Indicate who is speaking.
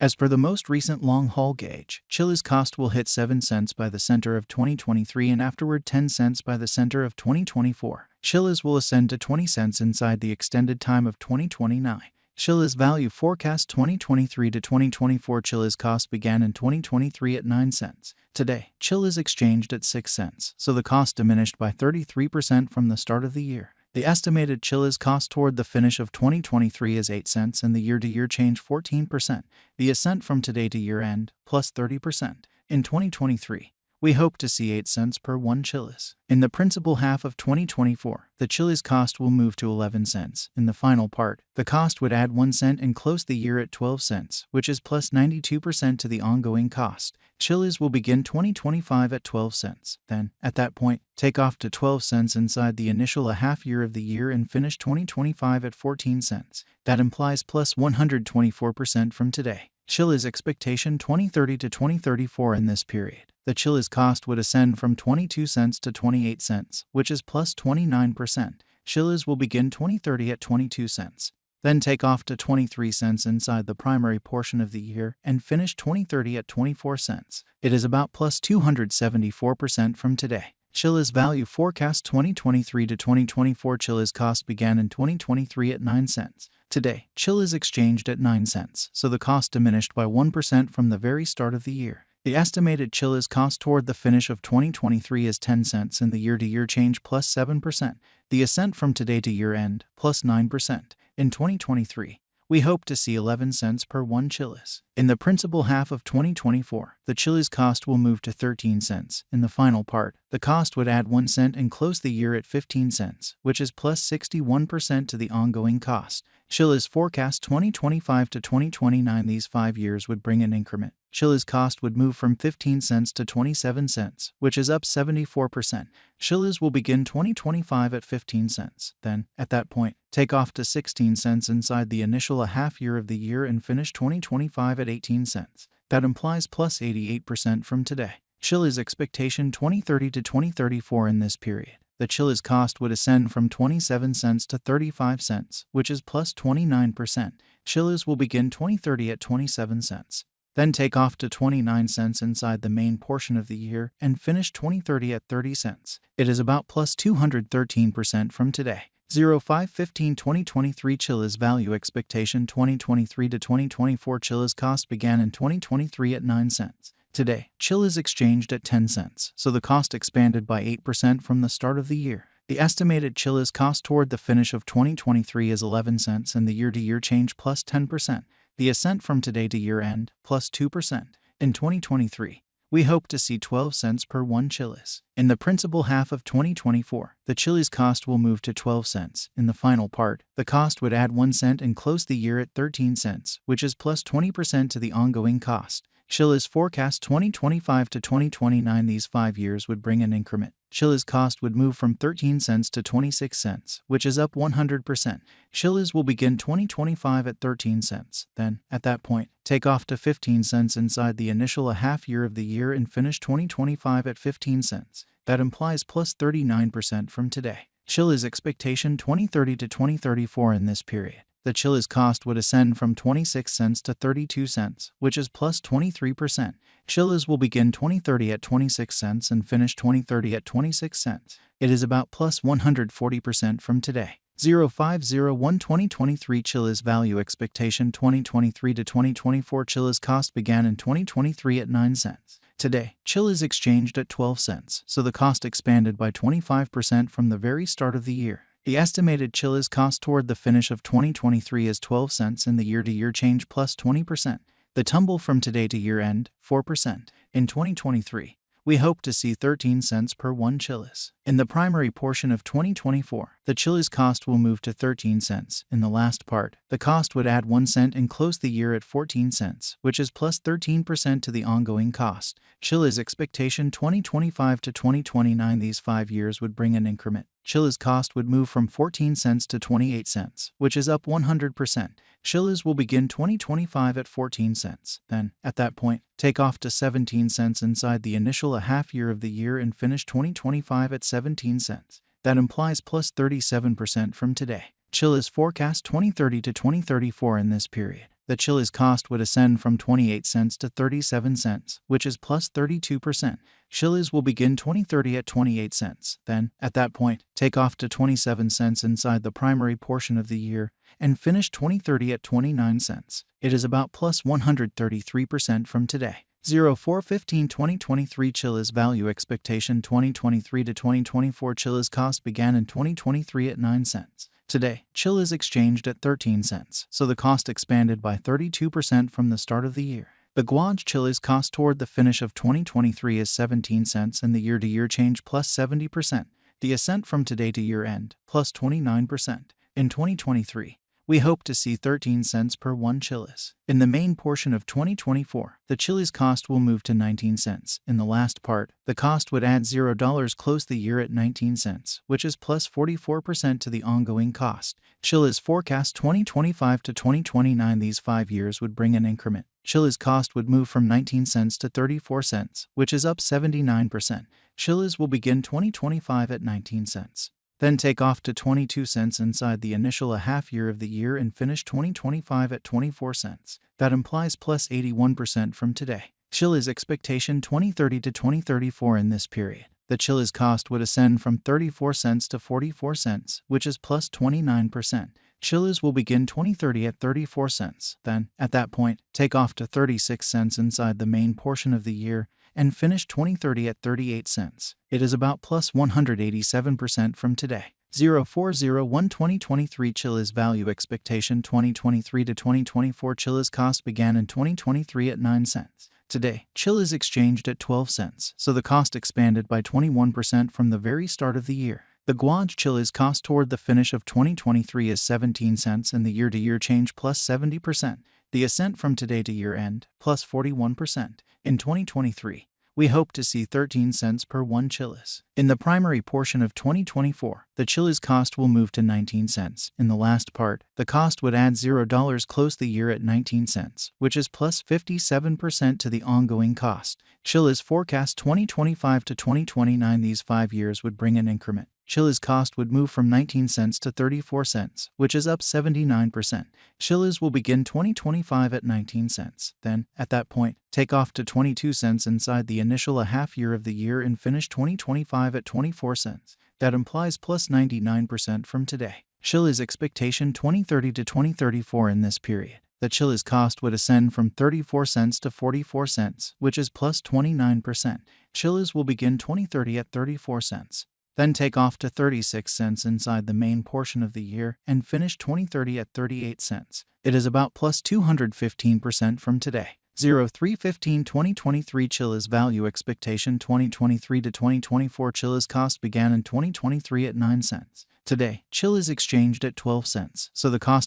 Speaker 1: As per the most recent long-haul gauge, Chiliz cost will hit 7 cents by the center of 2023 and afterward 10 cents by the center of 2024. Chiliz will ascend to 20 cents inside the extended time of 2029. Chiliz value forecast 2023 to 2024. Chiliz cost began in 2023 at 9 cents. Today, Chiliz exchanged at 6 cents, so the cost diminished by 33% from the start of the year. The estimated Chiliz cost toward the finish of 2023 is 8 cents and the year-to-year change 14%. The ascent from today to year-end, plus 30%. In 2023, we hope to see 8 cents per 1 Chiliz. In the principal half of 2024, the Chiliz cost will move to 11 cents. In the final part, the cost would add 1 cent and close the year at 12 cents, which is plus 92% to the ongoing cost. Chiliz will begin 2025 at 12 cents. Then, at that point, take off to 12 cents inside the initial half year of the year and finish 2025 at 14 cents. That implies plus 124% from today. Chiliz expectation 2030 to 2034 in this period. The Chiliz cost would ascend from 22 cents to 28 cents, which is plus 29%. Chiliz will begin 2030 at 22 cents. Then take off to 23 cents inside the primary portion of the year and finish 2030 at 24 cents. It is about plus 274% from today. Chiliz value forecast 2023 to 2024. Chiliz cost began in 2023 at 9 cents. Today, Chiliz exchanged at 9 cents, so the cost diminished by 1% from the very start of the year. The estimated Chiliz cost toward the finish of 2023 is 10 cents and the year-to-year change plus 7%. The ascent from today to year-end, plus 9%. In 2023, we hope to see 11 cents per 1 Chiliz. In the principal half of 2024, the Chiliz cost will move to 13 cents. In the final part, the cost would add 1 cent and close the year at 15 cents, which is plus 61% to the ongoing cost. Chiliz forecast 2025 to 2029. These 5 years would bring an increment. Chiliz cost would move from 15 cents to 27 cents, which is up 74%. Chiliz will begin 2025 at 15 cents. Then, at that point, take off to 16 cents inside the initial half year of the year and finish 2025 at 18 cents. That implies plus 88% from today. Chiliz expectation 2030 to 2034 in this period. The Chiliz cost would ascend from 27 cents to 35 cents, which is plus 29%. Chiliz will begin 2030 at 27 cents. Then take off to 29 cents inside the main portion of the year and finish 2030 at 30 cents. It is about plus 213% from today. 05/15/2023 Chiliz value expectation 2023 to 2024. Chiliz cost began in 2023 at 9 cents. Today, Chiliz exchanged at 10 cents, so the cost expanded by 8% from the start of the year. The estimated Chiliz cost toward the finish of 2023 is 11 cents and the year-to-year change plus 10%. The ascent from today to year-end, plus 2%. In 2023, we hope to see 12 cents per 1 Chiliz. In the principal half of 2024, the Chiliz cost will move to 12 cents. In the final part, the cost would add 1 cent and close the year at 13 cents, which is plus 20% to the ongoing cost. Chiliz forecast 2025 to 2029. These 5 years would bring an increment. Chiliz cost would move from 13 cents to 26 cents, which is up 100%. Chiliz will begin 2025 at 13 cents. Then, at that point, take off to 15 cents inside the initial half year of the year and finish 2025 at 15 cents. That implies plus 39% from today. Chiliz expectation 2030 to 2034 in this period. The Chiliz cost would ascend from 26 cents to 32 cents, which is plus 23%. Chiliz will begin 2030 at 26 cents and finish 2030 at 26 cents. It is about plus 140% from today. 05/01/2023 Chiliz value expectation 2023 to 2024. Chiliz cost began in 2023 at 9 cents. Today, Chiliz exchanged at 12 cents, so the cost expanded by 25% from the very start of the year. The estimated Chiliz cost toward the finish of 2023 is 12 cents and the year-to-year change plus 20%. The tumble from today to year-end, 4%. In 2023, we hope to see 13 cents per 1 Chiliz. In the primary portion of 2024, the Chiliz cost will move to 13 cents. In the last part, the cost would add 1 cent and close the year at 14 cents, which is plus 13% to the ongoing cost. Chiliz expectation 2025 to 2029. These 5 years would bring an increment. Chiliz cost would move from 14 cents to 28 cents, which is up 100%. Chiliz will begin 2025 at 14 cents. Then, at that point, take off to 17 cents inside the initial half year of the year and finish 2025 at 17 cents. That implies plus 37% from today. Chiliz forecast 2030 to 2034 in this period. the Chiliz cost would ascend from 28 cents to 37 cents, which is plus 32%. Chiliz will begin 2030 at 28 cents. Then, at that point, take off to 27 cents inside the primary portion of the year and finish 2030 at 29 cents. It is about plus 133% from today. 04/15/2023 Chiliz value expectation 2023 to 2024 Chiliz cost began in 2023 at 9 cents. Today, Chiliz exchanged at 13 cents, so the cost expanded by 32% from the start of the year. The Guaj Chiliz cost toward the finish of 2023 is 17 cents and the year-to-year change plus 70%. The ascent from today to year-end plus 29%. In 2023, we hope to see 13 cents per 1 Chiliz. In the main portion of 2024, the Chiliz cost will move to 19 cents. In the last part, the cost would add $0 close the year at 19 cents, which is plus 44% to the ongoing cost. Chiliz forecast 2025 to 2029 these 5 years would bring an increment. Chiliz cost would move from 19 cents to 34 cents, which is up 79%. Chiliz will begin 2025 at 19 cents. Then take off to 22 cents inside the initial half year of the year and finish 2025 at 24 cents. That implies plus 81% from today. Chiliz expectation 2030 to 2034 in this period. The Chiliz cost would ascend from 34 cents to 44 cents, which is plus 29%. Chiliz will begin 2030 at 34 cents. Then, at that point, take off to 36 cents inside the main portion of the year and finish 2030 at 38 cents. It is about plus 187% from today. 04/01/2023 Chiliz value expectation 2023 to 2024 Chiliz cost began in 2023 at 9 cents. Today, Chiliz exchanged at 12 cents, so the cost expanded by 21% from the very start of the year. The Guaj Chiliz cost toward the finish of 2023 is 17 cents and the year-to-year change plus 70%. The ascent from today to year-end plus 41%. In 2023, we hope to see 13 cents per 1 Chiliz. In the primary portion of 2024, the Chiliz cost will move to 19 cents. In the last part, the cost would add $0 close the year at 19 cents, which is plus 57% to the ongoing cost. Chiliz forecast 2025 to 2029 these 5 years would bring an increment. Chiliz cost would move from 19 cents to 34 cents, which is up 79%. Chiliz will begin 2025 at 19 cents. Then, at that point, take off to 22 cents inside the initial half year of the year and finish 2025 at 24 cents. That implies plus 99% from today. Chiliz expectation 2030 to 2034 in this period. The Chiliz cost would ascend from 34 cents to 44 cents, which is plus 29%. Chiliz will begin 2030 at 34 cents. Then take off to 36 cents inside the main portion of the year and finish 2030 at 38 cents. It is about plus 215% from today. 03/15/2023 Chiliz value expectation 2023 to 2024 Chiliz cost began in 2023 at 9 cents. Today, Chiliz exchanged at 12 cents, so the cost